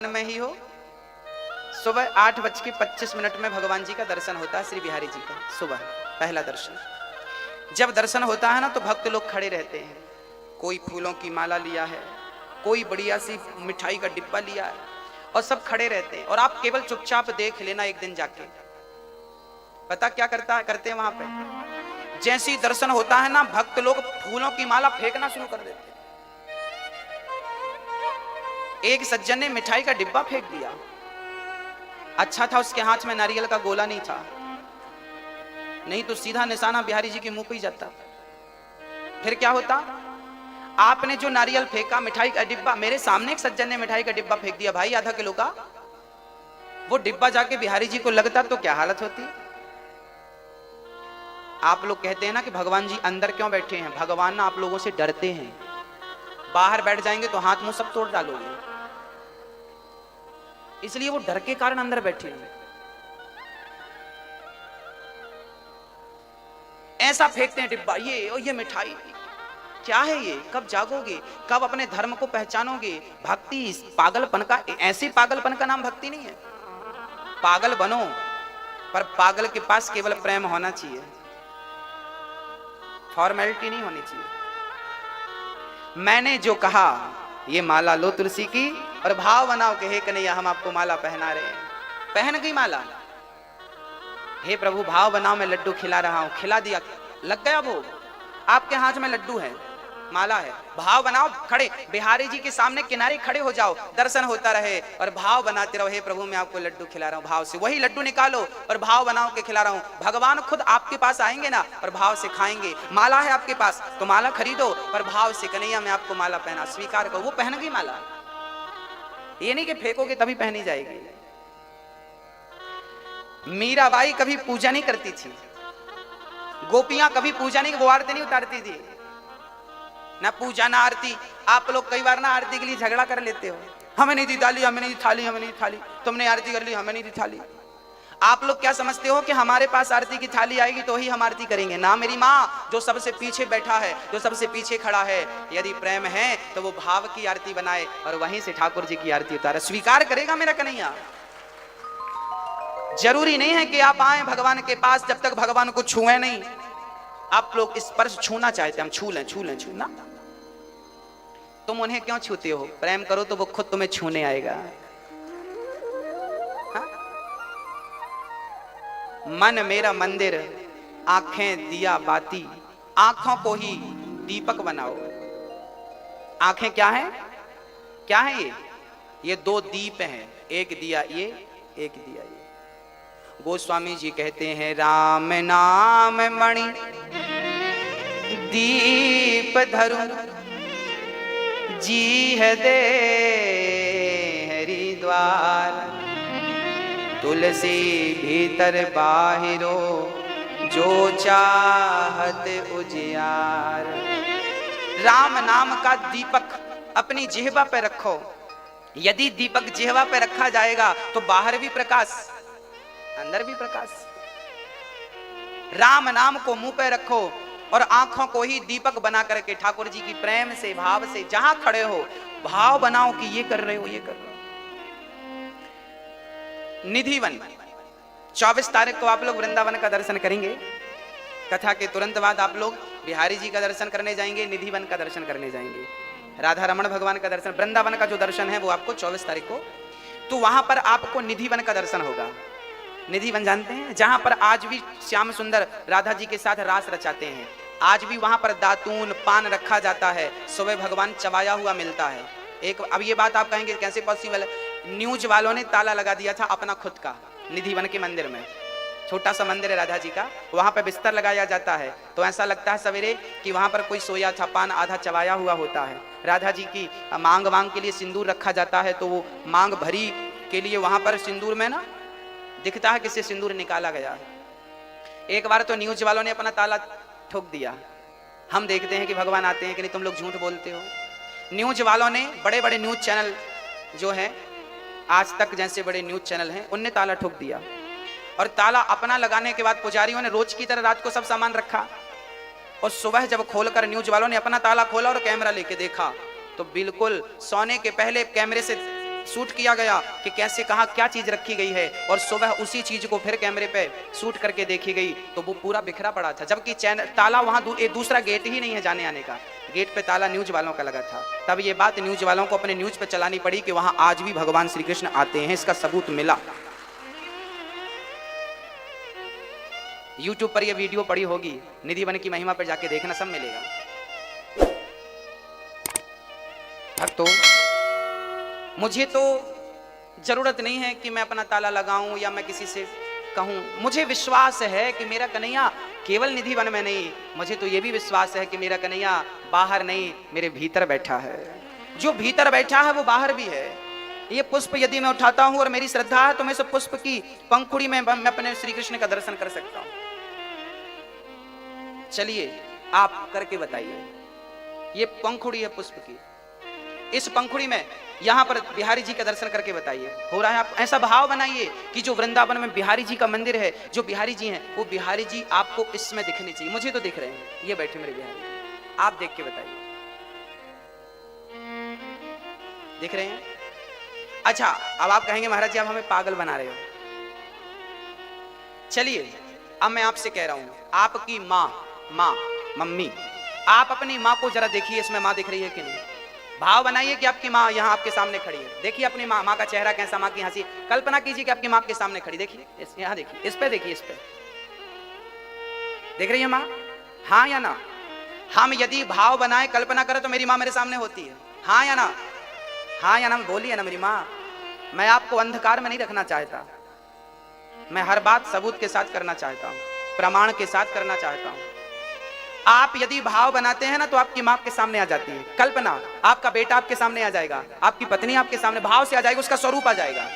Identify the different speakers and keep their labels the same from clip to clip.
Speaker 1: में ही हो। सुबह 8:25 में भगवान जी का दर्शन होता है, श्री बिहारी जी का सुबह पहला दर्शन। जब दर्शन होता है ना तो भक्त लोग खड़े रहते हैं, कोई फूलों की माला लिया है, कोई बढ़िया सी मिठाई का डिब्बा लिया है और सब खड़े रहते हैं। और आप केवल चुपचाप देख लेना, एक दिन जाके पता क्या करते हैं वहां पे। जैसे ही दर्शन होता है ना, भक्त लोग फूलों की माला फेंकना शुरू कर देते हैं। एक सज्जन ने मिठाई का डिब्बा फेंक दिया, अच्छा था उसके हाथ में नारियल का गोला नहीं था, नहीं तो सीधा निशाना बिहारी जी के मुंह पे ही जाता। फिर क्या होता, आपने जो नारियल फेंका, मिठाई का डिब्बा, मेरे सामने एक सज्जन ने मिठाई का डिब्बा फेंक दिया भाई आधा किलो का, वो डिब्बा जाके बिहारी जी को लगता तो क्या हालत होती। आप लोग कहते हैं ना कि भगवान जी अंदर क्यों बैठे हैं, भगवान ना आप लोगों से डरते हैं, बाहर बैठ जाएंगे तो हाथ मुंह सब तोड़ डालोगे, इसलिए वो डर के कारण अंदर बैठे हैं। ऐसा फेंकते हैं डिब्बा, ये मिठाई क्या है, ये कब जागोगे, कब अपने धर्म को पहचानोगे। भक्ति पागलपन का, ऐसे पागलपन का नाम भक्ति नहीं है। पागल बनो, पर पागल के पास केवल प्रेम होना चाहिए, फॉर्मेलिटी नहीं होनी चाहिए। मैंने जो कहा ये माला लो तुलसी की, और भाव बनाओ कि हे कन्हैया हम आपको माला पहना रहे हैं। पहन गई माला, हे प्रभु भाव बनाओ मैं लड्डू खिला रहा हूं, खिला दिया, लग गया भोग, आपके हाथ में लड्डू है, माला है। भाव बनाओ, खड़े बिहारी जी के सामने किनारे खड़े हो जाओ, दर्शन होता रहे और भाव बनाते रहो, हे प्रभु मैं आपको लड्डू खिला रहा हूं। भाव से वही लड्डू निकालो और भाव बनाओ के खिला रहा हूं। भगवान खुद आपके पास आएंगे ना और भाव से खाएंगे। माला है आपके पास तो माला खरीदो और भाव से कन्हैया मैं आपको माला पहना, स्वीकार करो। वो पहन गई माला, ये नहीं कि फेंकोगे तभी पहनी जाएगी। मीराबाई कभी पूजा नहीं करती थी, गोपियां कभी पूजा नहीं, वो आरती नहीं उतारती थी, ना पूजा ना आरती। आप लोग कई बार ना आरती के लिए झगड़ा कर लेते हो, हमें नहीं दी थाली, हमें नहीं दी थाली, हमें नहीं दी थाली, तुमने आरती कर ली, हमें नहीं दी थाली। आप लोग क्या समझते हो कि हमारे पास आरती की थाली आएगी तो ही हम आरती करेंगे? ना, मेरी माँ जो सबसे पीछे बैठा है, जो सबसे पीछे खड़ा है, यदि प्रेम है तो वो भाव की आरती बनाए और वहीं से ठाकुर जी की आरती उतारे, स्वीकार करेगा मेरा कन्हैया। जरूरी नहीं है कि आप आए भगवान के पास जब तक भगवान को छुए नहीं। आप लोग स्पर्श छूना चाहते, हम छू लें, छू लें, छूना। तुम उन्हें क्यों छूते हो? प्रेम करो तो वो खुद तुम्हें छूने आएगा। हा? मन मेरा मंदिर, आंखें दिया बाती, आंखों को ही दीपक बनाओ। आंखें क्या है, क्या है ये दो दीप हैं, एक दिया ये, एक दिया ये। गोस्वामी जी कहते हैं राम नाम मणि दीप धरु, जी है दे हरिद्वार, तुलसी भीतर बाहिरो जो चाहत उजियार। राम नाम का दीपक अपनी जिह्वा पे रखो, यदि दीपक जिह्वा पे रखा जाएगा तो बाहर भी प्रकाश, अंदर भी प्रकाश। राम नाम को मुंह पे रखो और आंखों को ही दीपक बना करके ठाकुर जी की प्रेम से, भाव से, जहां खड़े हो भाव बनाओ कि ये कर रहे हो, ये कर रहे हो। निधिवन 24 तारीख को आप लोग वृंदावन का दर्शन करेंगे। कथा के तुरंत बाद आप लोग बिहारी जी का दर्शन करने जाएंगे, निधिवन का दर्शन करने जाएंगे, राधा रमण भगवान का दर्शन। वृंदावन का जो दर्शन है वो आपको 24 तारीख को, तो वहां पर आपको निधिवन का दर्शन होगा। निधिवन जानते हैं, जहां पर आज भी श्याम सुंदर राधा जी के साथ रास रचाते हैं, आज भी वहां पर दातून पान रखा जाता है, सुबह भगवान चबाया हुआ मिलता है। एक, अब ये बात आप कहेंगे कैसे पॉसिबल है? न्यूज वालों ने ताला लगा दिया था अपना खुद का, निधिवन के मंदिर में, छोटा सा मंदिर है राधा जी का, वहां पर बिस्तर लगाया जाता है तो ऐसा लगता है सवेरे कि वहां पर कोई सोया था, पान आधा चबाया हुआ होता है। राधा जी की मांग वांग के लिए सिंदूर रखा जाता है, तो वो मांग भरी के लिए वहां पर सिंदूर में ना दिखता है किससे सिंदूर निकाला गया है। एक बार तो न्यूज वालों ने अपना ताला ठोक दिया। हम देखते हैं कि भगवान आते हैं कि नहीं, तुम लोग झूठ बोलते हो। न्यूज वालों ने, बड़े बड़े न्यूज चैनल जो हैं, आज तक जैसे बड़े न्यूज चैनल हैं, उनने ताला ठोक दिया। और ताला अपना लगाने के बाद पुजारियों ने रोज की तरह रात को सब सामान रखा, और सुबह जब खोलकर न्यूज वालों ने अपना ताला खोला और कैमरा लेके देखा तो बिल्कुल सोने के पहले कैमरे से शूट किया गया कि कैसे कहाँ क्या चीज रखी गई है, और सुबह उसी चीज को फिर कैमरे पे शूट करके देखी गई तो वो पूरा बिखरा पड़ा था, जबकि चैनल ताला वहां दूसरा गेट ही नहीं है जाने आने का, गेट पे ताला न्यूज वालों का लगा था। तब ये बात न्यूज वालों को अपने न्यूज पे चलानी पड़ी कि वहां आज भी भगवान श्री कृष्ण आते हैं, इसका सबूत मिला। यूट्यूब पर यह वीडियो पड़ी होगी, निधि वन की महिमा पर जाके देखना, सब मिलेगा। भक्तों, मुझे तो जरूरत नहीं है कि मैं अपना ताला लगाऊं या मैं किसी से कहूं, मुझे विश्वास है कि मेरा कन्हैया केवल निधि वन में नहीं, मुझे तो यह भी विश्वास है कि मेरा कन्हैया बाहर नहीं, मेरे भीतर बैठा है। जो भीतर बैठा है वो बाहर भी है। ये पुष्प यदि मैं उठाता हूं और मेरी श्रद्धा है तो मैं इस पुष्प की पंखुड़ी में मैं अपने श्री कृष्ण का दर्शन कर सकता हूं। चलिए आप करके बताइए, ये पंखुड़ी है पुष्प की, इस पंखुड़ी में यहां पर बिहारी जी का दर्शन करके बताइए, हो रहा है? आप ऐसा भाव बनाइए कि जो वृंदावन में बिहारी जी का मंदिर है, जो बिहारी जी हैं, वो बिहारी जी आपको इसमें दिखने चाहिए। मुझे तो दिख रहे हैं, ये बैठे मेरे बिहारी जी, आप देख के बताइए, दिख रहे हैं? अच्छा, अब आप कहेंगे महाराज जी आप हमें पागल बना रहे हो। चलिए अब मैं आपसे कह रहा हूं, आपकी माँ मम्मी, आप अपनी माँ को जरा देखिए, इसमें माँ दिख रही है कि नहीं? भाव बनाइए कि आपकी माँ यहाँ आपके सामने खड़ी है, देखिए अपनी माँ का चेहरा कैसा, माँ की हंसी, कल्पना कीजिए कि आपकी माँ आपके सामने खड़ी, देखिए यहाँ देखिए, इस पे देखिए, इस पे देख रही है माँ, हाँ या ना? हम यदि भाव बनाए, कल्पना करें तो मेरी माँ मेरे सामने होती है, हाँ या ना? हाँ या ना बोलिए ना मेरी माँ। मैं आपको अंधकार में नहीं रखना चाहता, मैं हर बात सबूत के साथ करना चाहता हूँ, प्रमाण के साथ करना चाहता हूँ। आप यदि भाव बनाते हैं ना तो आपकी माँ आपके सामने आ जाती है, कल्पना, आपका बेटा आपके सामने आ जाएगा, आपकी पत्नी आपके सामने भाव से आ जाएगी, उसका स्वरूप आ जाएगा,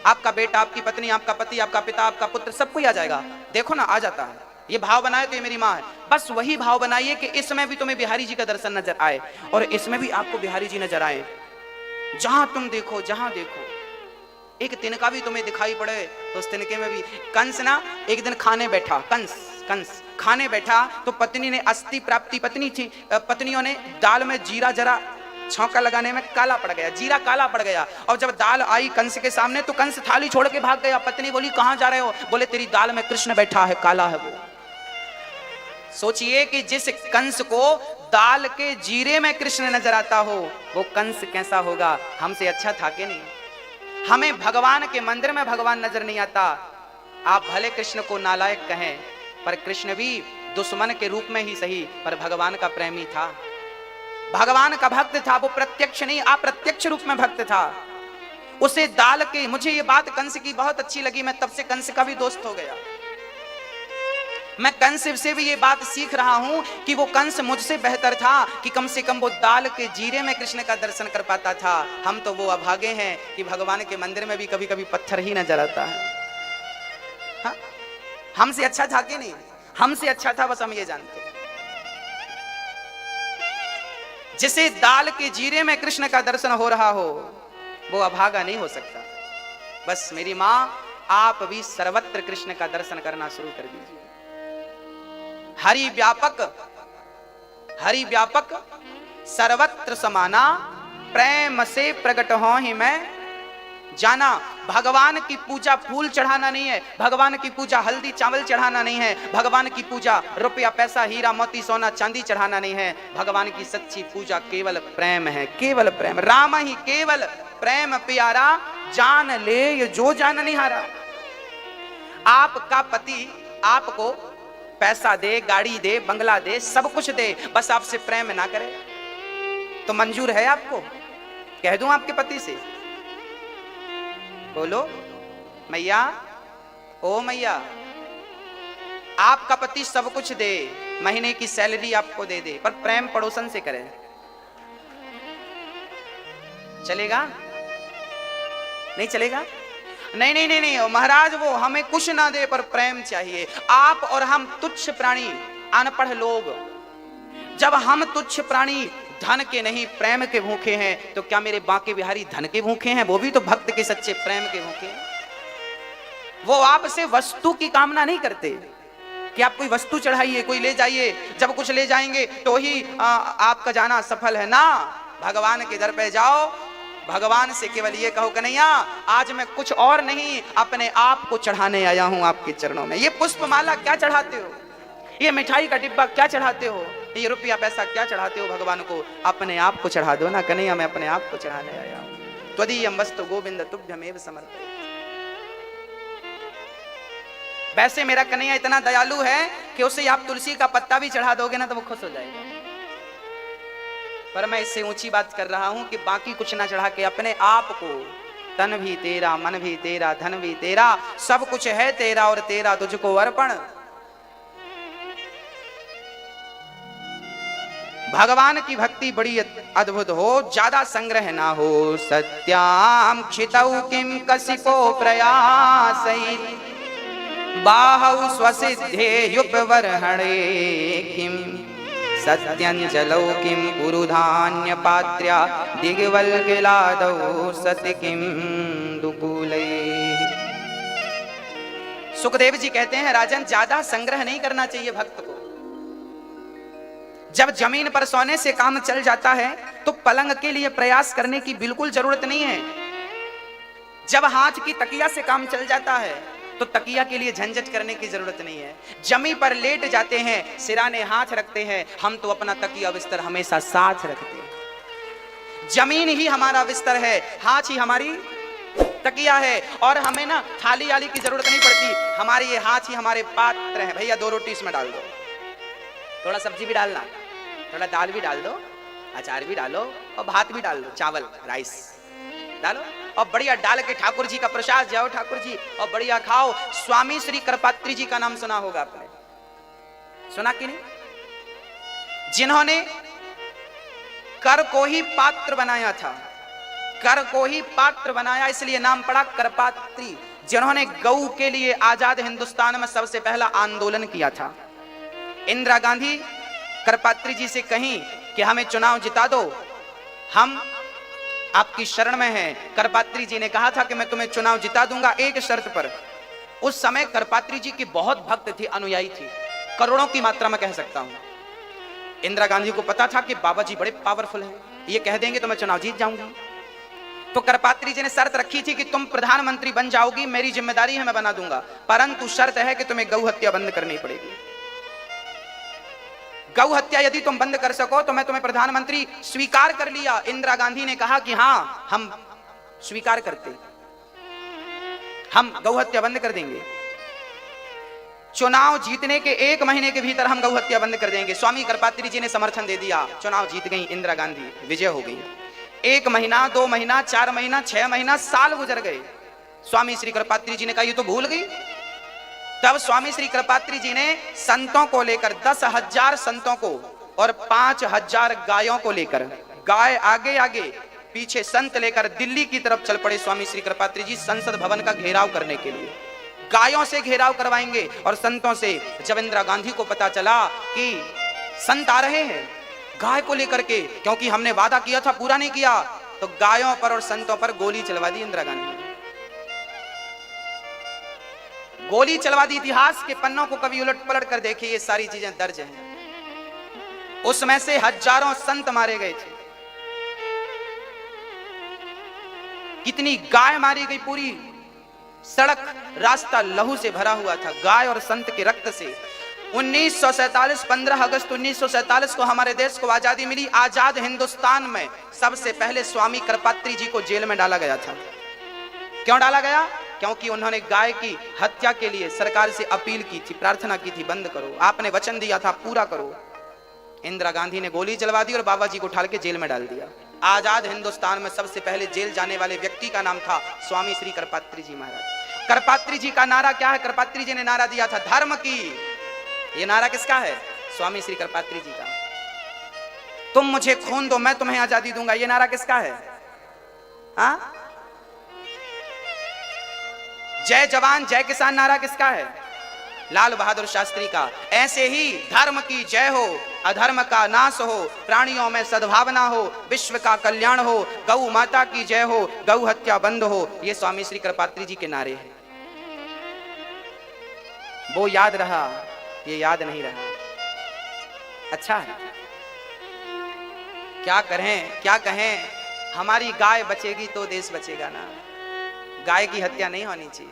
Speaker 1: आपका बेटा, आपकी पत्नी, आपका पति, आपका पिता, आपका पुत्र, सब कोई आ जाएगा। देखो ना, आ जाता है। ये भाव बनाए तो ये मेरी माँ है, बस वही भाव बनाइए कि इसमें भी तुम्हें बिहारी जी का दर्शन नजर आए और इसमें भी आपको बिहारी जी नजर आए। जहां तुम देखो, जहां देखो, एक तिनका भी तुम्हें दिखाई पड़े तो उस तिनके में भी। कंस ना एक दिन खाने बैठा, कंस खाने बैठा तो पत्नी ने अस्थि प्राप्ति, पत्नी थी, पत्नियों ने दाल में जीरा जरा छौंका लगाने में काला पड़ गया, जीरा काला पड़ गया, और जब दाल आई कंस के सामने तो कंस थाली छोड़ के भाग गया। पत्नी बोली कहां जा रहे हो? बोले तेरी दाल में कृष्ण बैठा है, काला है वो। सोचिए कि जिस कंस को दाल के जीरे में कृष्ण नजर आता हो, वो कंस कैसा होगा? हमसे अच्छा था कि नहीं? हमें भगवान के मंदिर में भगवान नजर नहीं आता। आप भले कृष्ण को नालायक कहें, पर कृष्ण भी दुश्मन के रूप में ही सही, पर भगवान का प्रेमी था, भगवान का भक्त था। वो प्रत्यक्ष नहीं, अप्रत्यक्ष रूप में भक्त था। उसे दाल के, मुझे ये बात कंस की बहुत अच्छी लगी, मैं तब से कंस का भी दोस्त हो गया। मैं कंस से भी ये बात सीख रहा हूं कि वो कंस मुझसे बेहतर था कि कम से कम वो दाल के जीरे में कृष्ण का दर्शन कर पाता था। हम तो वो अभागे हैं कि भगवान के मंदिर में भी कभी कभी पत्थर ही नजर आता है। हाँ? हमसे अच्छा था कि नहीं? हमसे अच्छा था, बस हम ये जानते। जिसे दाल के जीरे में कृष्ण का दर्शन हो रहा हो वो अभागा नहीं हो सकता। बस मेरी माँ, आप भी सर्वत्र कृष्ण का दर्शन करना शुरू कर दीजिए। हरि व्यापक सर्वत्र समाना, प्रेम से प्रकट हो ही मैं जाना। भगवान की पूजा फूल चढ़ाना नहीं है, भगवान की पूजा हल्दी चावल चढ़ाना नहीं है, भगवान की पूजा रुपया पैसा हीरा मोती सोना चांदी चढ़ाना नहीं है। भगवान की सच्ची पूजा केवल प्रेम है, केवल प्रेम। राम ही केवल प्रेम प्यारा, जान ले ये जो जान नहीं हारा। आपका पति आपको पैसा दे, गाड़ी दे, बंगला दे, सब कुछ दे, बस आपसे प्रेम ना करे तो मंजूर है आपको? कह दूं आपके पति से, बोलो मैया, ओ मैया, आपका पति सब कुछ दे, महीने की सैलरी आपको दे दे, पर प्रेम पड़ोसन से करे, चलेगा? नहीं चलेगा? नहीं नहीं नहीं नहीं महाराज, वो हमें कुछ ना दे पर प्रेम चाहिए। आप और हम तुच्छ प्राणी, अनपढ़ लोग, जब हम तुच्छ प्राणी धन के नहीं प्रेम के भूखे हैं, तो क्या मेरे बांके बिहारी धन के भूखे हैं? वो भी तो भक्त के सच्चे प्रेम के भूखे हैं। वो आपसे वस्तु की कामना नहीं करते कि आप कोई वस्तु चढ़ाइए, कोई ले जाइए, जब कुछ ले जाएंगे तो ही आपका जाना सफल है ना। भगवान के दर पे जाओ, भगवान से केवल ये कहो कन्हैया आज मैं कुछ और नहीं अपने आप को चढ़ाने आया हूं आपके चरणों में। ये पुष्पमाला क्या चढ़ाते हो, ये मिठाई का डिब्बा क्या चढ़ाते हो, ये रुपया पैसा क्या चढ़ाते हो भगवान को, अपने आप को चढ़ा दो ना कन्हैया, मैं अपने आप को चढ़ाने आया हूं। त्वदीयं वस्तु गोविंद तुभ्यमेव समर्पयामि। वैसे मेरा कन्हैया इतना दयालु है कि उसे आप तुलसी का पत्ता भी चढ़ा दोगे ना तो वो खुश हो जाएगा। पर मैं इससे ऊंची बात कर रहा हूं कि बाकी कुछ ना चढ़ा के अपने आप को, तन भी तेरा, मन भी तेरा, धन भी तेरा, सब कुछ है तेरा और तेरा तुझको अर्पण। भगवान की भक्ति बड़ी अद्भुत हो, ज्यादा संग्रह ना हो। सत्याम क्षितौ किम कसिको प्रयासै बाहौ स्वसिद्धे युपवर्हणे किम सत्यंजलौ किम उरुधान्य पात्र्या दिग्वल्गिलादौ सति किम दुकूलै। सुखदेव जी कहते हैं राजन ज्यादा संग्रह नहीं करना चाहिए भक्त को। जब जमीन पर सोने से काम चल जाता है तो पलंग के लिए प्रयास करने की बिल्कुल जरूरत नहीं है। जब हाथ की तकिया से काम चल जाता है तो तकिया के लिए झंझट करने की जरूरत नहीं है। जमी पर लेट जाते हैं, सिराने हाथ रखते हैं, हम तो अपना तकिया बिस्तर हमेशा साथ रखते हैं। जमीन ही हमारा बिस्तर है, हाथ ही हमारी तकिया है, और हमें ना थाली आली की जरूरत नहीं पड़ती। हमारे ये हाथ ही हमारे पात्र हैं। भैया 2 रोटी इसमें डाल दो, थोड़ा सब्जी भी डालना, थोड़ा दाल भी डाल दो, अचार भी डालो और भात भी डाल दो, चावल राइस डालो और बढ़िया डाल के ठाकुर जी का प्रसाद जाओ ठाकुर जी और बढ़िया खाओ। स्वामी श्री करपात्री जी का नाम सुना होगा आपने, सुना कि नहीं? जिन्होंने कर को ही पात्र बनाया था, कर को ही पात्र बनाया इसलिए नाम पड़ा करपात्री। जिन्होंने गऊ के लिए आजाद हिंदुस्तान में सबसे पहला आंदोलन किया था। इंदिरा गांधी करपात्री जी से कहीं कि हमें चुनाव जिता दो, हम आपकी शरण में हैं। करपात्री जी ने कहा था कि मैं तुम्हें चुनाव जिता दूंगा एक शर्त पर। उस समय करपात्री जी की बहुत भक्त थी, अनुयायी थी, करोड़ों की मात्रा में कह सकता हूं। इंदिरा गांधी को पता था कि बाबा जी बड़े पावरफुल हैं, ये कह देंगे तो मैं चुनाव जीत जाऊंगी। तो करपात्री जी ने शर्त रखी थी कि तुम प्रधानमंत्री बन जाओगी, मेरी जिम्मेदारी है, मैं बना दूंगा, परंतु शर्त है कि तुम्हें गौ हत्या बंद करनी पड़ेगी। गौ हत्या यदि तुम बंद कर सको तो मैं तुम्हें प्रधानमंत्री स्वीकार कर लिया। इंदिरा गांधी ने कहा कि हां हम स्वीकार करते, हम गौ हत्या बंद कर देंगे। चुनाव जीतने के 1 महीने के भीतर हम गौ हत्या बंद कर देंगे। स्वामी करपात्री जी ने समर्थन दे दिया, चुनाव जीत गई इंदिरा गांधी, विजय हो गई। 1 महीना, 2 महीना, 4 महीना, 6 महीना, साल गुजर गए। स्वामी श्री करपात्री जी ने कहा ये तो भूल गई। तब स्वामी श्री करपात्री जी ने संतों को लेकर 10,000 संतों को और 5,000 गायों को लेकर, गाय आगे आगे पीछे संत लेकर दिल्ली की तरफ चल पड़े। स्वामी श्री करपात्री जी संसद भवन का घेराव करने के लिए, गायों से घेराव करवाएंगे और संतों से। जब इंदिरा गांधी को पता चला कि संत आ रहे हैं गाय को लेकर के, क्योंकि हमने वादा किया था पूरा नहीं किया, तो गायों पर और संतों पर गोली चलवा दी इंदिरा गांधी ने। गोली चलवा दी। इतिहास के पन्नों को कभी उलट पलट कर देखिए, ये सारी चीजें दर्ज हैं। उसमें से हजारों संत मारे गए थे, कितनी गाय मारी गई, पूरी सड़क रास्ता लहू से भरा हुआ था, गाय और संत के रक्त से। 1947 15 अगस्त 1947 को हमारे देश को आजादी मिली। आजाद हिंदुस्तान में सबसे पहले स्वामी करपात्री जी को जेल में डाला गया था। क्यों डाला गया? क्योंकि उन्होंने गाय की हत्या के लिए सरकार से अपील की थी, प्रार्थना की थी, बंद करो, आपने वचन दिया था पूरा करो। इंदिरा गांधी ने गोली चलवा दी और बाबा जी को उठा के जेल में डाल दिया। आजाद हिंदुस्तान में सबसे पहले जेल जाने वाले व्यक्ति का नाम था स्वामी श्री करपात्री जी महाराज। करपात्री जी का नारा क्या है? करपात्री जी ने नारा दिया था धर्म की। ये नारा किसका है? स्वामी श्री करपात्री जी का। तुम मुझे खून दो, मैं तुम्हें आजादी दूंगा, ये नारा किसका है? हाँ? जय जवान जय किसान नारा किसका है? लाल बहादुर शास्त्री का। ऐसे ही धर्म की जय हो, अधर्म का नाश हो, प्राणियों में सद्भावना हो, विश्व का कल्याण हो, गौ माता की जय हो, गौ हत्या बंद हो, ये स्वामी श्री करपात्री जी के नारे हैं। वो याद रहा, ये याद नहीं रहा। अच्छा है, क्या करें क्या कहें, हमारी गाय बचेगी तो देश बचेगा ना, गाय की हत्या नहीं होनी चाहिए।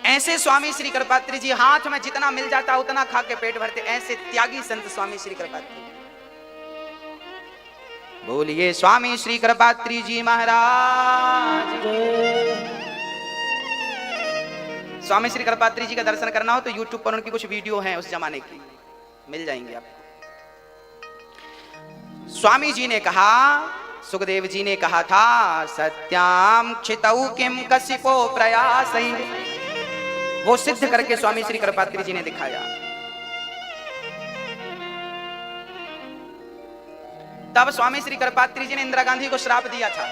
Speaker 1: ऐसे स्वामी श्री कृपात्री जी, हाथ में जितना मिल जाता उतना खा के पेट भरते, ऐसे त्यागी संत स्वामी श्री कृपात्री। बोलिए स्वामी श्री कृपात्री जी महाराज। स्वामी श्री कृपात्री जी का दर्शन करना हो तो YouTube पर उनकी कुछ वीडियो हैं उस जमाने की, मिल जाएंगे आपको। स्वामी जी ने कहा, सुखदेव जी ने कहा था, सत्याम क्षितौ किम कसिपो प्रयास, वो सिद्ध करके स्वामी श्री कृपात्री जी ने दिखाया। तब स्वामी श्री कृपात्री जी ने इंदिरा गांधी को श्राप दिया था।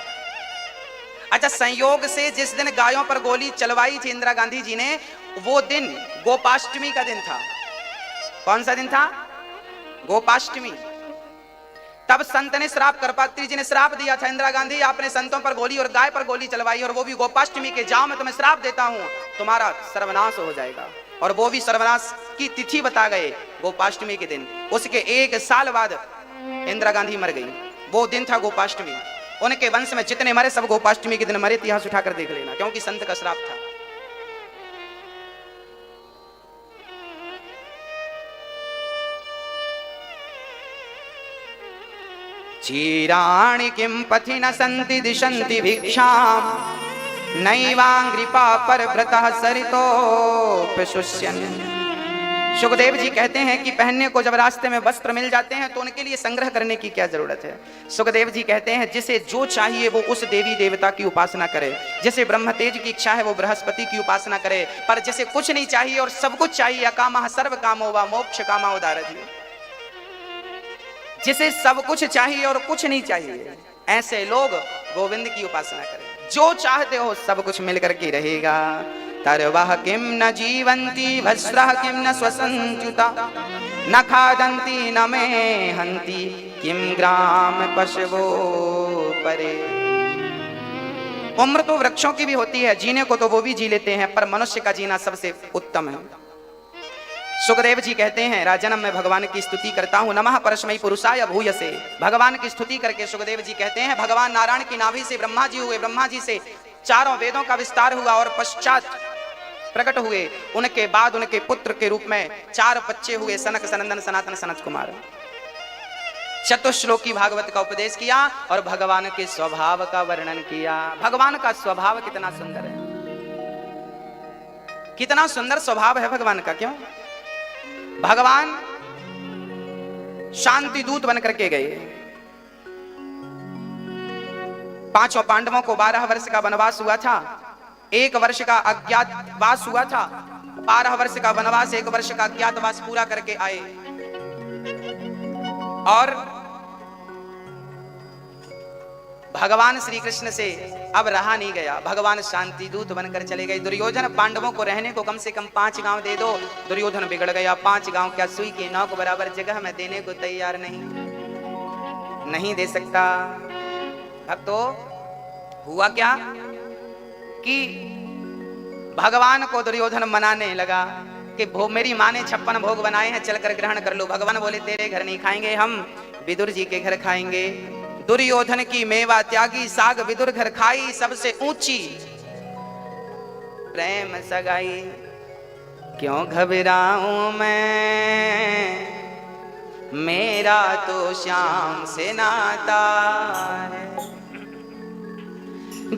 Speaker 1: अच्छा, संयोग से जिस दिन गायों पर गोली चलवाई थी इंदिरा गांधी जी ने, वो दिन गोपाष्टमी का दिन था। कौन सा दिन था? गोपाष्टमी। तब संत ने श्राप, कृपात्री जी ने श्राप दिया था, इंदिरा गांधी आपने संतों पर गोली और गाय पर गोली चलवाई, और वो भी गोपाष्टमी के, जाओ मैं तुम्हें श्राप देता हूं, तुम्हारा सर्वनाश हो जाएगा। और वो भी सर्वनाश की तिथि बता गए, गोपाष्टमी के दिन। उसके 1 साल बाद इंदिरा गांधी मर गई। वो दिन था गोपाष्टमी। उनके वंश में जितने मरे सब गोपाष्टमी के दिन मरे। इतिहास उठाकर देख लेना, क्योंकि संत का श्राप था। चीराणि किं पथि न सन्ति दिशन्ति भिक्षाम्, नैवांग्रिपा परव्रतः सरितोऽप्यशुष्यन्। सुखदेव जी कहते हैं कि पहनने को जब रास्ते में वस्त्र मिल जाते हैं तो उनके लिए संग्रह करने की क्या जरूरत है। सुखदेव जी कहते हैं, जिसे जो चाहिए वो उस देवी देवता की उपासना करे। जिसे ब्रह्म तेज की इच्छा है वो बृहस्पति की उपासना करे, पर जिसे कुछ नहीं चाहिए और सब कुछ चाहिए, अकामः सर्व कामो वा मोक्ष कामा उदारधि, जिसे सब कुछ चाहिए और कुछ नहीं चाहिए, ऐसे लोग गोविंद की उपासना करें। जो चाहते हो सब कुछ मिल करके रहेगा। तरवः किं न जीवन्ति, भस्रः किं न स्वसन्त्युता, न खादन्ति न मे हन्ति, किं ग्राम पशवो परे। उम्र तो वृक्षों की भी होती है, जीने को तो वो भी जी लेते हैं, पर मनुष्य का जीना सबसे उत्तम है। सुखदेव जी कहते हैं, राजनम मैं भगवान की स्तुति करता हूं, नमः परस्मै पुरुषाय भूयसे। भगवान की स्तुति करके सुखदेव जी कहते हैं, भगवान नारायण की नाभि से ब्रह्मा जी हुए, ब्रह्मा जी से चारों वेदों का विस्तार हुआ और पश्चात प्रकट हुए। उनके बाद उनके पुत्र के रूप में 4 बच्चे हुए, सनक, सनंदन, सनातन, सनत कुमार। चतुश्लोकी भागवत का उपदेश किया और भगवान के स्वभाव का वर्णन किया। भगवान का स्वभाव कितना सुंदर है, कितना सुंदर स्वभाव है भगवान का। क्यों? भगवान शांति दूत बनकर के गए। 5 पांडवों को 12 वर्ष का वनवास हुआ था, 1 वर्ष का अज्ञातवास हुआ था। 12 वर्ष का वनवास, 1 वर्ष का अज्ञातवास पूरा करके आए और भगवान श्री कृष्ण से अब रहा नहीं गया। भगवान शांति दूत बनकर चले गए। दुर्योधन, पांडवों को रहने को कम से कम 5 गांव दे दो। दुर्योधन बिगड़ गया। 5 गांव क्या, सुई के नौक बराबर जगह में देने को तैयार नहीं दे सकता। अब तो हुआ क्या कि भगवान को दुर्योधन मनाने लगा कि मेरी माँ ने 56 भोग बनाए हैं, चलकर ग्रहण कर लो। भगवान बोले, तेरे घर नहीं खाएंगे, हम विदुर जी के घर खाएंगे। दुर्योधन की मेवा त्यागी, साग विदुर घर खाई, सबसे ऊंची प्रेम सगाई। क्यों घबराऊं मैं, मेरा तो श्याम से नाता है।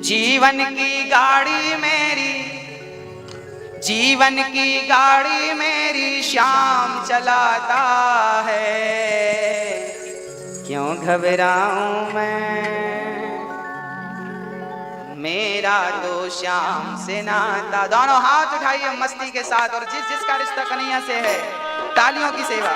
Speaker 1: जीवन की गाड़ी मेरी, जीवन की गाड़ी मेरी श्याम चलाता है। क्यों घबराऊं मैं, मेरा तो श्याम से नाता। दोनों हाथ उठाइए मस्ती के साथ, और जिसका रिश्ता कन्हैया से है, तालियों की सेवा।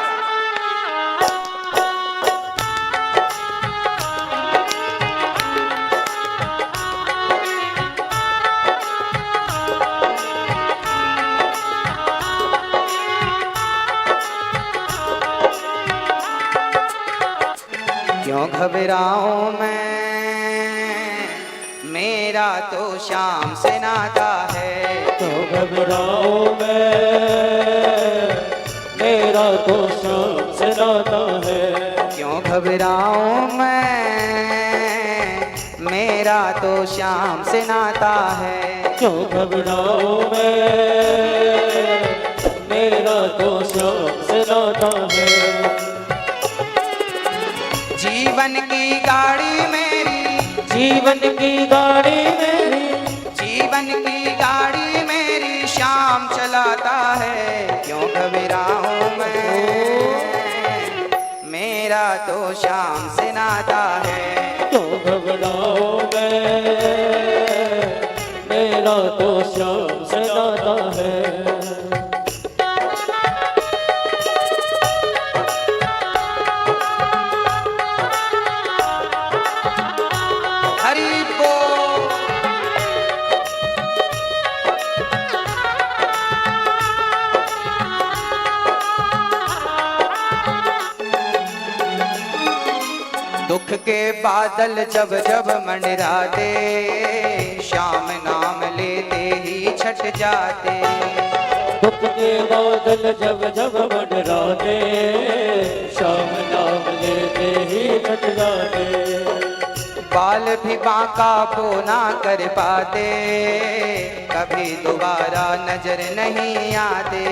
Speaker 1: क्यों घबराऊं मैं, मेरा तो श्याम से नाता है।
Speaker 2: क्यों घबराऊं मैं, मेरा तो श्याम से नाता है।
Speaker 1: क्यों घबराऊं मैं, मेरा मेरा तो श्याम से नाता है।
Speaker 2: क्यों घबराऊं मैं, मेरा तो श्याम से नाता है।
Speaker 1: जीवन की गाड़ी मेरी,
Speaker 2: जीवन की गाड़ी मेरी,
Speaker 1: जीवन की गाड़ी मेरी श्याम चलाता है। क्यों घबराऊं मैं, मेरा तो श्याम से नाता है।
Speaker 2: क्यों घबराऊं मैं, मेरा तो श्याम से नाता है।
Speaker 1: हरि बोल। दुख के बादल जब जब मंडराते, श्याम नाम लेते ही छट जाते।
Speaker 2: दुख के बादल जब जब मंडराते, श्याम नाम लेते ही छट जाते।
Speaker 1: बाल भी बांका वो ना कर पाते, कभी दोबारा नजर नहीं आते।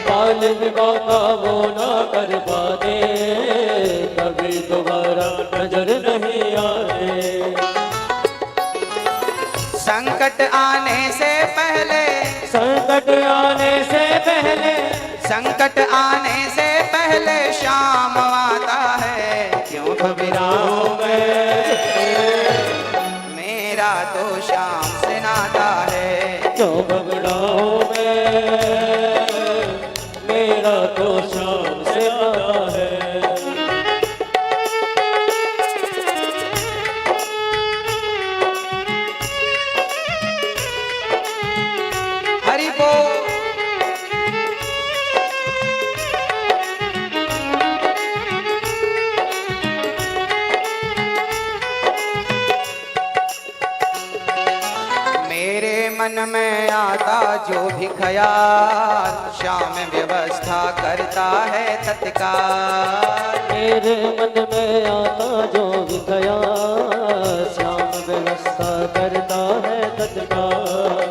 Speaker 2: बाल विवाह का वो ना कर पाते, कभी दोबारा नजर नहीं आते।
Speaker 1: संकट आने से पहले,
Speaker 2: संकट आने से पहले,
Speaker 1: संकट आने से पहले श्याम आता है। क्यों घबराऊं मैं, मेरा तो श्याम से नाता है।
Speaker 2: क्यों घबराऊं मैं, मेरा तो श्याम से नाता है।
Speaker 1: हरि बोल। मेरे मन में आता जो भी ख्याल, श्याम व्यवस्था करता है तत्काल।
Speaker 2: मेरे मन में आता जो भी ख्याल, श्याम व्यवस्था करता है तत्काल।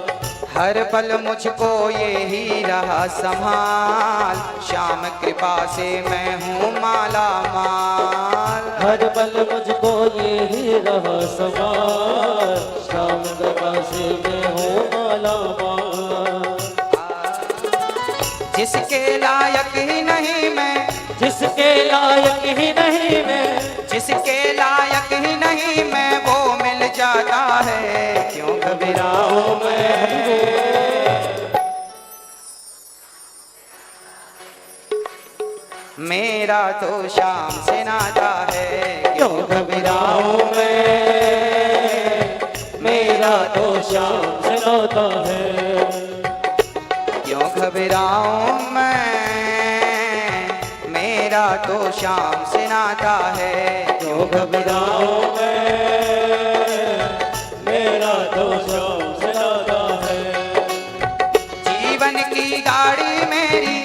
Speaker 1: हर पल मुझको ये ही रहा संभाल, श्याम कृपा से मैं हूँ माला माल।
Speaker 2: हर पल मुझको ये ही रहा सवाल, श्याम कृपा से मैं हूँ माला माल।
Speaker 1: जिसके लायक ही नहीं मैं,
Speaker 2: जिसके लायक ही नहीं मैं,
Speaker 1: जिसके लायक ही नहीं मैं, वो मिल जाता है। क्यों घबराऊं मैं, मेरा तो श्याम से नाता है।
Speaker 2: क्यों घबराऊं मैं, मेरा तो श्याम से नाता है।
Speaker 1: क्यों घबराऊं मैं, मेरा तो श्याम से नाता है।
Speaker 2: क्यों घबराऊं मैं, मेरा तो श्याम से नाता है।
Speaker 1: जीवन की गाड़ी मेरी,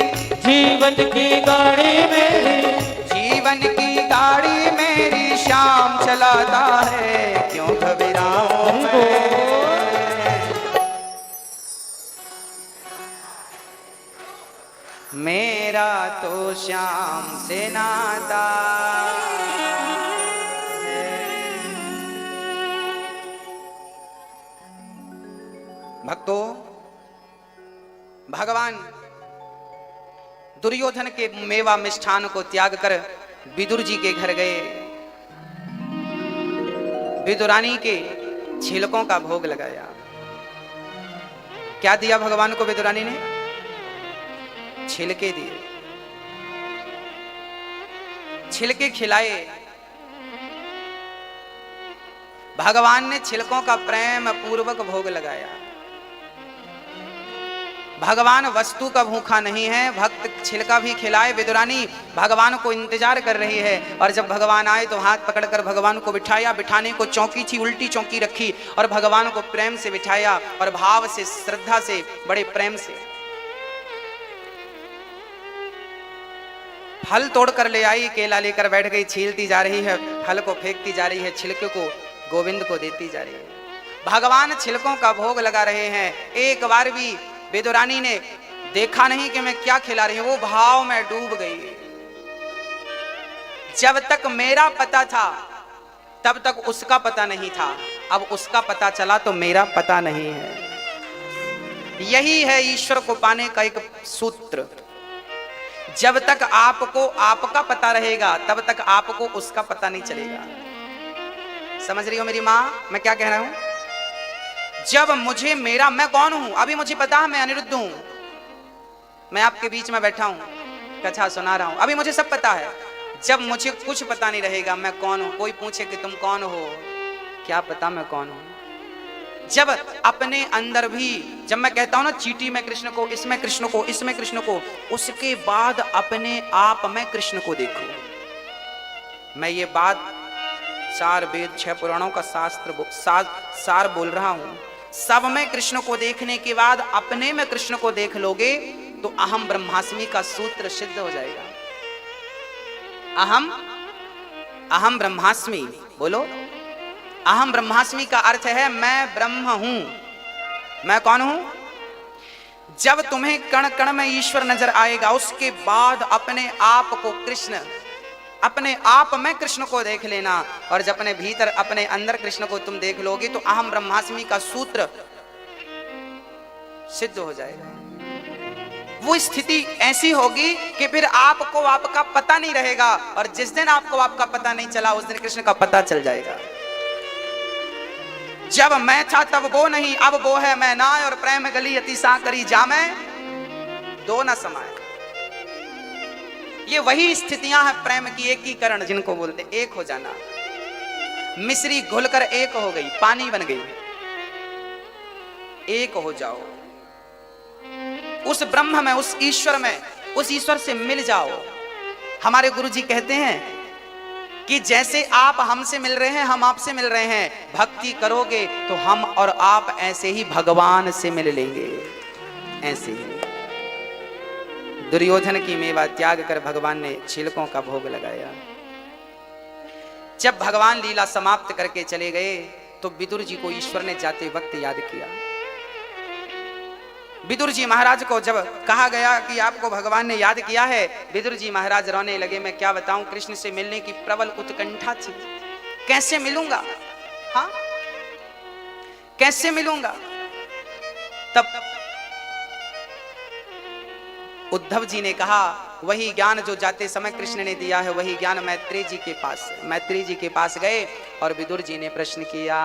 Speaker 2: जीवन की गाड़ी मेरी,
Speaker 1: जीवन की गाड़ी मेरी श्याम चलाता है। क्यों घबराऊं मैं, मेरा तो श्याम से नाता है। भक्तों, भगवान दुर्योधन के मेवा मिष्ठान को त्याग कर विदुर जी के घर गए। विदुरानी के छिलकों का भोग लगाया। क्या दिया भगवान को विदुरानी ने? छिलके दिए, छिलके खिलाए। भगवान ने छिलकों का प्रेम पूर्वक भोग लगाया। भगवान वस्तु का भूखा नहीं है, भक्त छिलका भी खिलाए। विदुरानी भगवान को इंतजार कर रही है और जब भगवान आए तो हाथ पकड़कर भगवान को बिठाया। बिठाने को चौकी थी, उल्टी चौकी रखी और भगवान को प्रेम से बिठाया और भाव से, श्रद्धा से, बड़े प्रेम से फल तोड़ कर ले आई। केला लेकर बैठ गई, छीलती जा रही है, फल को फेंकती जा रही है, छिलके को गोविंद को देती जा रही है। भगवान छिलकों का भोग लगा रहे हैं। एक बार भी विदुरानी ने देखा नहीं कि मैं क्या खिला रही हूं, वो भाव में डूब गई। जब तक मेरा पता था तब तक उसका पता नहीं था, अब उसका पता चला तो मेरा पता नहीं है। यही है ईश्वर को पाने का एक सूत्र। जब तक आपको आपका पता रहेगा तब तक आपको उसका पता नहीं चलेगा। समझ रही हो मेरी मां मैं क्या कह रहा हूं? जब मुझे मेरा मैं कौन हूं अभी मुझे पता है, मैं अनिरुद्ध हूं, मैं आपके बीच में बैठा हूं, कथा सुना रहा हूं, अभी मुझे सब पता है। जब मुझे कुछ पता नहीं रहेगा मैं कौन हूं, कोई पूछे कि तुम कौन हो, क्या पता मैं कौन हूं। जब अपने अंदर भी, जब मैं कहता हूं ना चीटी में कृष्ण को, इसमें कृष्ण को, इसमें कृष्ण को, उसके बाद अपने आप में कृष्ण को देखो। मैं ये बात 4 वेद 6 पुराणों का सार बोल रहा हूं। सब में कृष्ण को देखने के बाद अपने में कृष्ण को देख लोगे तो अहम ब्रह्मास्मि का सूत्र सिद्ध हो जाएगा। अहम ब्रह्मास्मि, बोलो। अहम ब्रह्मास्मि का अर्थ है मैं ब्रह्म हूं। मैं कौन हूं? जब तुम्हें कण कण में ईश्वर नजर आएगा उसके बाद अपने आप को कृष्ण, अपने आप में कृष्ण को देख लेना। और जब अपने भीतर अपने अंदर कृष्ण को तुम देख लोगे तो अहम ब्रह्मास्मि का सूत्र सिद्ध हो जाएगा। वो स्थिति ऐसी होगी कि फिर आपको आपका पता नहीं रहेगा, और जिस दिन आपको आपका पता नहीं चला उस दिन कृष्ण का पता चल जाएगा। जब मैं था तब वो नहीं, अब वो है मैं ना, और प्रेम गली अति सा करी जामे दो न समाए। ये वही स्थितियां हैं प्रेम की एकीकरण जिनको बोलते, एक हो जाना। मिश्री घुलकर एक हो गई, पानी बन गई, एक हो जाओ उस ब्रह्म में, उस ईश्वर में, उस ईश्वर से मिल जाओ। हमारे गुरुजी कहते हैं कि जैसे आप हमसे मिल रहे हैं हम आपसे मिल रहे हैं, भक्ति करोगे तो हम और आप ऐसे ही भगवान से मिल लेंगे। ऐसे ही दुर्योधन की मेवा त्याग कर भगवान ने छिलकों का भोग लगाया। जब भगवान लीला समाप्त करके चले गए तो विदुर जी को ईश्वर ने जाते वक्त याद किया। विदुर जी महाराज को जब कहा गया कि आपको भगवान ने याद किया है, विदुर जी महाराज रोने लगे। मैं क्या बताऊं, कृष्ण से मिलने की प्रबल उत्कंठा थी। कैसे मिलूंगा, हाँ कैसे मिलूंगा। तब उद्धव जी ने कहा वही ज्ञान जो जाते समय कृष्ण ने दिया है वही ज्ञान मैत्री जी के पास गए और विदुर जी ने प्रश्न किया,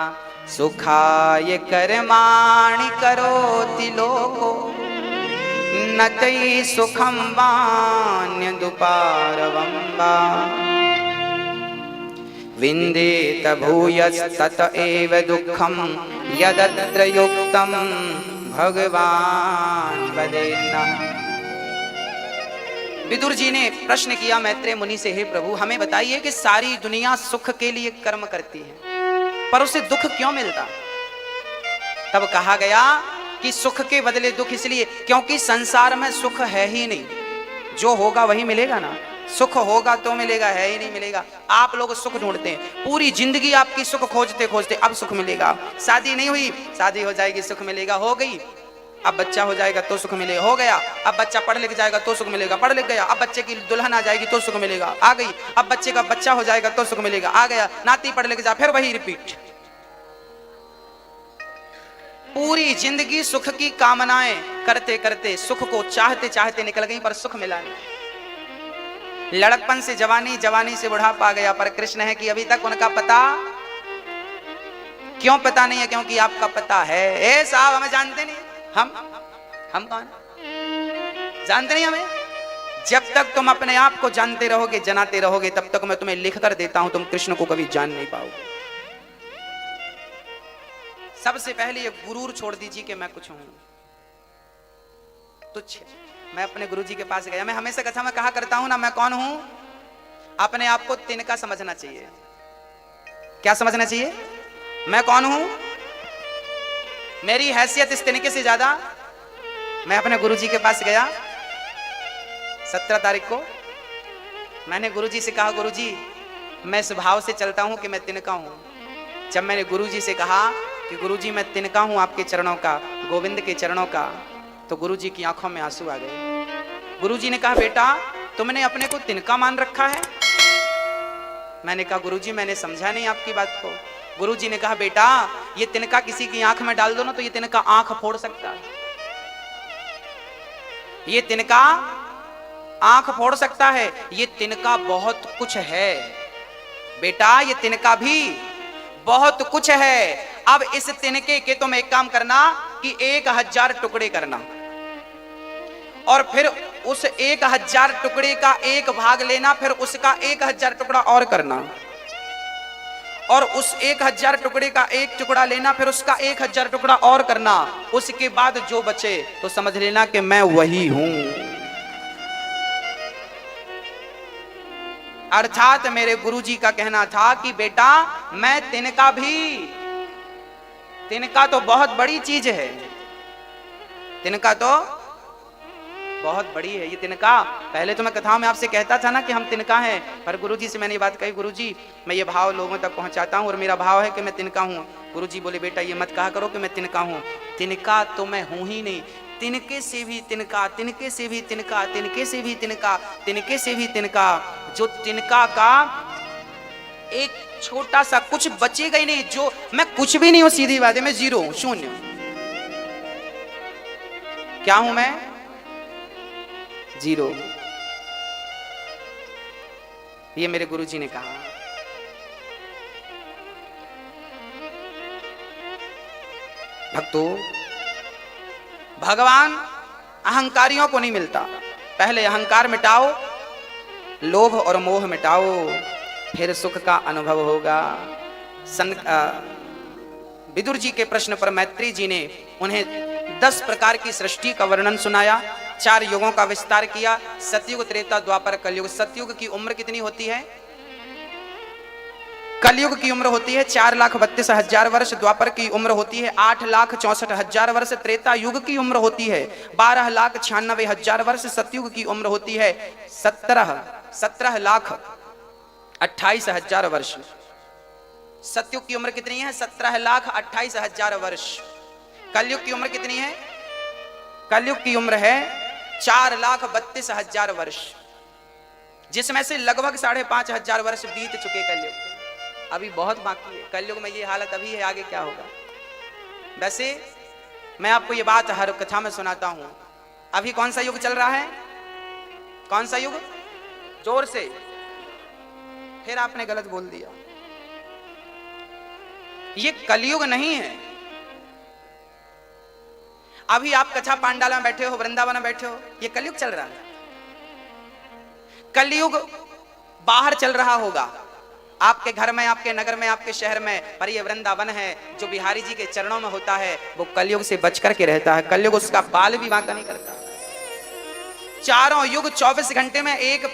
Speaker 1: सुखाय कर्माणि करोति लोको न तै सुखम वान्य दुपारवंबा विंदेत भूयस्तत एव दुःखम यदत्र युक्तम भगवान वदेन्न। विदुर जी ने प्रश्न किया मैत्रेय मुनि से, हे प्रभु हमें बताइए कि सारी दुनिया सुख के लिए कर्म करती है पर उसे दुख क्यों मिलता। तब कहा गया कि सुख के बदले दुख इसलिए क्योंकि संसार में सुख है ही नहीं, जो होगा वही मिलेगा ना। सुख होगा तो मिलेगा, है ही नहीं मिलेगा। आप लोग सुख ढूंढते हैं, पूरी जिंदगी आपकी सुख खोजते खोजते अब सुख मिलेगा। शादी नहीं हुई, शादी हो जाएगी सुख मिलेगा, हो गई। अब बच्चा हो जाएगा तो सुख मिलेगा, हो गया। अब बच्चा पढ़ लिख जाएगा तो सुख मिलेगा, पढ़ लिख गया। अब बच्चे की दुल्हन आ जाएगी तो सुख मिलेगा, आ गई। अब बच्चे का बच्चा हो जाएगा तो सुख मिलेगा, आ गया। नाती पढ़ लिख जा, फिर वही रिपीट। पूरी जिंदगी सुख की कामनाएं करते करते, सुख को चाहते चाहते निकल गई पर सुख मिला नहीं। लड़कपन से जवानी, जवानी से बुढ़ापा आ गया, पर कृष्ण है कि अभी तक उनका पता क्यों पता नहीं है? क्योंकि आपका पता है। ए साहब हमें जानते नहीं, हम कौन जानते नहीं हमें। जब तक तुम अपने आप को जानते रहोगे, जनाते रहोगे, तब तक मैं तुम्हें लिख कर देता हूं, तुम कृष्ण को कभी जान नहीं पाओगे। सबसे पहले ये गुरूर छोड़ दीजिए कि मैं कुछ हूं तुच्छ। मैं अपने गुरुजी के पास गया, मैं हमेशा कथा में कहा करता हूं ना, मैं कौन हूं। अपने आप को तिनका समझना चाहिए। क्या समझना चाहिए? मैं कौन हूं, मेरी हैसियत इस तिनके से ज्यादा। मैं अपने गुरुजी के पास गया 17 तारीख को, मैंने गुरुजी से कहा, गुरुजी मैं इस भाव से चलता हूं कि मैं तिनका हूं, जब मैंने गुरुजी से कहा कि गुरुजी मैं तिनका हूं आपके चरणों का, गोविंद के चरणों का, तो गुरुजी की आंखों में आंसू आ गए। गुरुजी ने कहा बेटा तुमने अपने को तिनका मान रखा है? मैंने कहा गुरुजी मैंने समझा नहीं आपकी बात को। गुरुजी ने कहा बेटा ये तिनका किसी की आंख में डाल दो ना तो ये तिनका आंख फोड़ सकता है, ये तिनका आंख फोड़ सकता है, ये तिनका बहुत कुछ है बेटा, ये तिनका भी बहुत कुछ है। अब इस तिनके के तुम एक काम करना कि 1000 टुकड़े करना और फिर उस 1000 टुकड़े का एक भाग लेना, फिर उसका 1000 टुकड़ा और करना और उस 1000 टुकड़े का एक टुकड़ा लेना, फिर उसका 1000 टुकड़ा और करना। उसके बाद जो बचे तो समझ लेना कि मैं वही हूं। अर्थात मेरे गुरुजी का कहना था कि बेटा मैं तिनका भी, तिनका तो बहुत बड़ी चीज है, तिनका तो बहुत बड़ी है। ये तिनका पहले तो मैं कथाओं में आपसे कहता था ना कि हम तिनका हैं, पर गुरुजी से मैंने ये बात कही गुरुजी मैं ये भाव लोगों तक पहुंचाता हूं और मेरा भाव है कि मैं तिनका हूं। गुरुजी बोले बेटा ये मत कहा करो कि मैं तिनका हूं, तिनका तो मैं हूं ही नहीं, तिनके से भी तिनका, तिनके से भी तिनका, तिनके से भी तिनका, तिनके से भी तिनका। जो तिनका का एक छोटा सा कुछ बचेगा ही नहीं, जो मैं कुछ भी नहीं हूं, सीधी बात है मैं जीरो हूं, शून्य। क्या हूं मैं? जीरो। ये मेरे गुरुजी ने कहा। भक्तों भगवान अहंकारियों को नहीं मिलता, पहले अहंकार मिटाओ, लोभ और मोह मिटाओ, फिर सुख का अनुभव होगा। विदुर जी के प्रश्न पर मैत्री जी ने उन्हें 10 प्रकार की सृष्टि का वर्णन सुनाया, 4 युगों का विस्तार किया, सतयुग त्रेता द्वापर कलयुग। सतयुग की उम्र कितनी होती है? कलयुग की उम्र होती है 4,32,000 वर्ष, द्वापर की उम्र होती है 8,64,000 वर्ष, त्रेता युग की उम्र होती है 12,96,000 वर्ष, सतयुग की उम्र होती है 17,28,000 वर्ष। सतयुग की उम्र कितनी है? 17,28,000 वर्ष। कलयुग की उम्र कितनी है? कलयुग की उम्र है 4,32,000 वर्ष, जिसमें से लगभग 5,500 वर्ष बीत चुके कलयुग, अभी बहुत बाकी है। कलयुग में ये हालत अभी है, आगे क्या होगा? वैसे मैं आपको ये बात हर कथा में सुनाता हूं। अभी कौन सा युग चल रहा है? कौन सा युग? जोर से। फिर आपने गलत बोल दिया, ये कलयुग नहीं है। अभी आप कथा पांडाल में बैठे हो, वृंदावन में बैठे हो, ये कलयुग चल रहा है। कलयुग बाहर चल रहा होगा, आपके घर में, आपके नगर में, आपके शहर में, पर ये वृंदावन है जो बिहारी जी के चरणों में होता है, वो कलयुग से बच करके रहता है। कलयुग उसका बाल भी बांका नहीं करता। चारों युग 24 घंटे में एक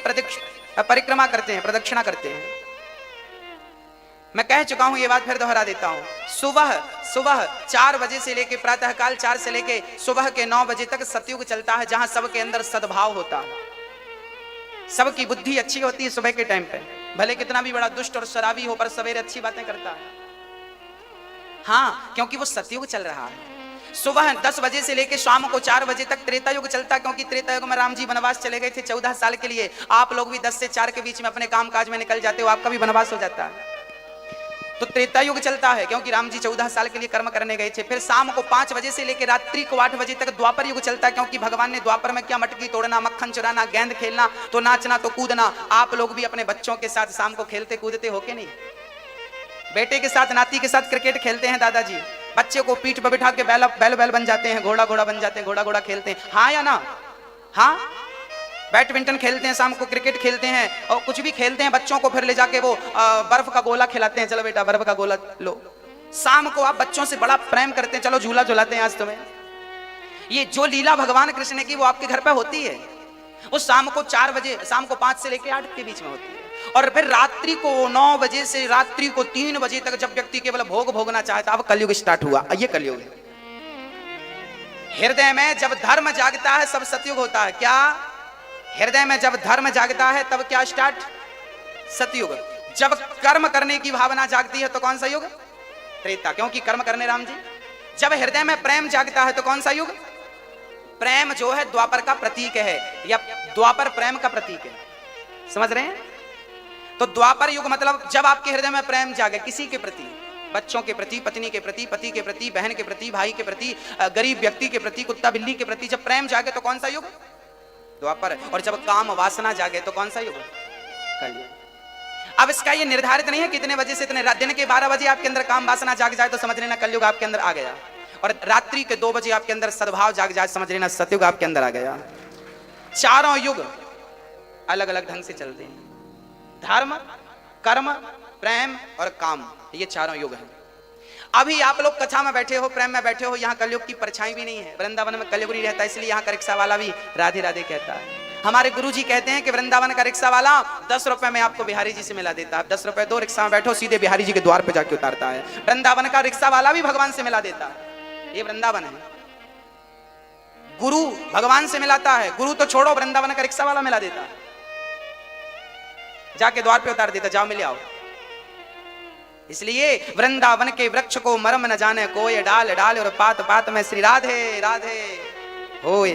Speaker 1: परिक्रमा करते हैं, प्रदक्षिणा करते हैं। मैं कह चुका हूं, ये बात फिर दोहरा देता हूं। सुबह 4 बजे से लेके प्रातः काल 4 से लेके सुबह के 9 बजे तक सतयुग चलता है, जहां सबके अंदर सद्भाव होता है, सबकी बुद्धि अच्छी होती है। सुबह के टाइम पे भले कितना भी बड़ा दुष्ट और शराबी हो, पर सवेरे अच्छी बातें करता है। हाँ, क्योंकि वो सतयुग चल रहा है। सुबह 10 बजे से लेके शाम को 4 बजे तक त्रेता युग चलता है, क्योंकि त्रेता युग में राम जी वनवास चले गए थे 14 साल के लिए। आप लोग भी 10 से 4 के बीच में अपने काम काज में निकल जाते हो, आपका भी वनवास हो जाता है। तो त्रेता युग चलता है क्योंकि राम जी 14 साल के लिए कर्म करने गए थे। फिर शाम को 5 बजे से लेकर रात्रि को 8 बजे तक द्वापर युग चलता है, क्योंकि भगवान ने द्वापर में क्या मटकी तोड़ना, मक्खन चुराना, गेंद खेलना, तो नाचना, तो कूदना। आप लोग भी अपने बच्चों के साथ शाम को खेलते कूदते हो के नहीं? बेटे के साथ, नाती के साथ क्रिकेट खेलते हैं दादाजी, बच्चे को पीठ पर बिठा के बैल बन जाते हैं, घोड़ा बन जाते हैं, घोड़ा खेलते हैं, हाँ या ना? हाँ, बैडमिंटन खेलते हैं, शाम को क्रिकेट खेलते हैं, और कुछ भी खेलते हैं। बच्चों को फिर ले जाके वो बर्फ का गोला खिलाते हैं, चलो बेटा बर्फ का गोला लो। शाम को आप बच्चों से बड़ा प्रेम करते हैं, चलो झूला झुलाते हैं आज तुम्हें। ये जो लीला भगवान कृष्ण ने की वो आपके घर पे होती है। वो शाम को 4 बजे, शाम को 5 से लेकर 8 के बीच में होती है। और फिर रात्रि को 9 बजे से रात्रि को 3 बजे तक जब व्यक्ति केवल भोग भोगना चाहता, अब कलयुग स्टार्ट हुआ। ये कलयुग है। हृदय में जब धर्म जागता है सब सतयुग होता है। क्या? हृदय में जब धर्म जागता है तब क्या स्टार्ट? सतयुग। जब कर्म करने की भावना जागती है तो कौन सा युग? त्रेता, क्योंकि कर्म करने राम जी। जब हृदय में प्रेम जागता है तो कौन सा युग? प्रेम जो है द्वापर का प्रतीक है, या द्वापर प्रेम का प्रतीक है, समझ रहे हैं? तो द्वापर युग मतलब जब आपके हृदय में प्रेम जागे किसी के प्रति, बच्चों के प्रति, पत्नी के प्रति, पति के प्रति, बहन के प्रति, भाई के प्रति, गरीब व्यक्ति के प्रति, कुत्ता बिल्ली के प्रति, जब प्रेम जागे तो कौन सा युग? द्वापर। और जब काम वासना जागे तो कौन सा युग? कलयुग। अब इसका ये निर्धारित नहीं है कितने बजे से इतने, दिन के 12 बजे आपके अंदर काम वासना जाग जाए तो समझ लेना कलयुग आपके अंदर आ गया, और रात्रि के 2 बजे आपके अंदर सद्भाव जाग जाए समझ लेना सतयुग आपके अंदर आ गया। चारों युग अलग अलग ढंग से चलते हैं, धर्म, कर्म, प्रेम और काम, ये चारों युग हैं। अभी आप लोग कथा में बैठे हो, प्रेम में बैठे हो, यहाँ कलयुग की परछाई भी नहीं है। वृंदावन में कलयुग नहीं रहता, इसलिए यहाँ का रिक्शा वाला भी राधे राधे कहता है। हमारे गुरुजी कहते हैं कि वृंदावन का रिक्शा वाला 10 रुपए में आपको बिहारी जी से मिला देता है। 10 रुपए दो, रिक्शा में बैठो, सीधे बिहारी जी के द्वार पे जाके उतारता है। वृंदावन का रिक्शा वाला भी भगवान से मिला देता है, ये वृंदावन है। गुरु भगवान से मिलाता है, गुरु तो छोड़ो, वृंदावन का रिक्शा वाला मिला देता है, जाके द्वार पे उतार देता, जाओ मिले आओ। इसलिए वृंदावन के वृक्ष को मरम न जाने कोई, डाल डाल और पात पात में श्री राधे राधे होए।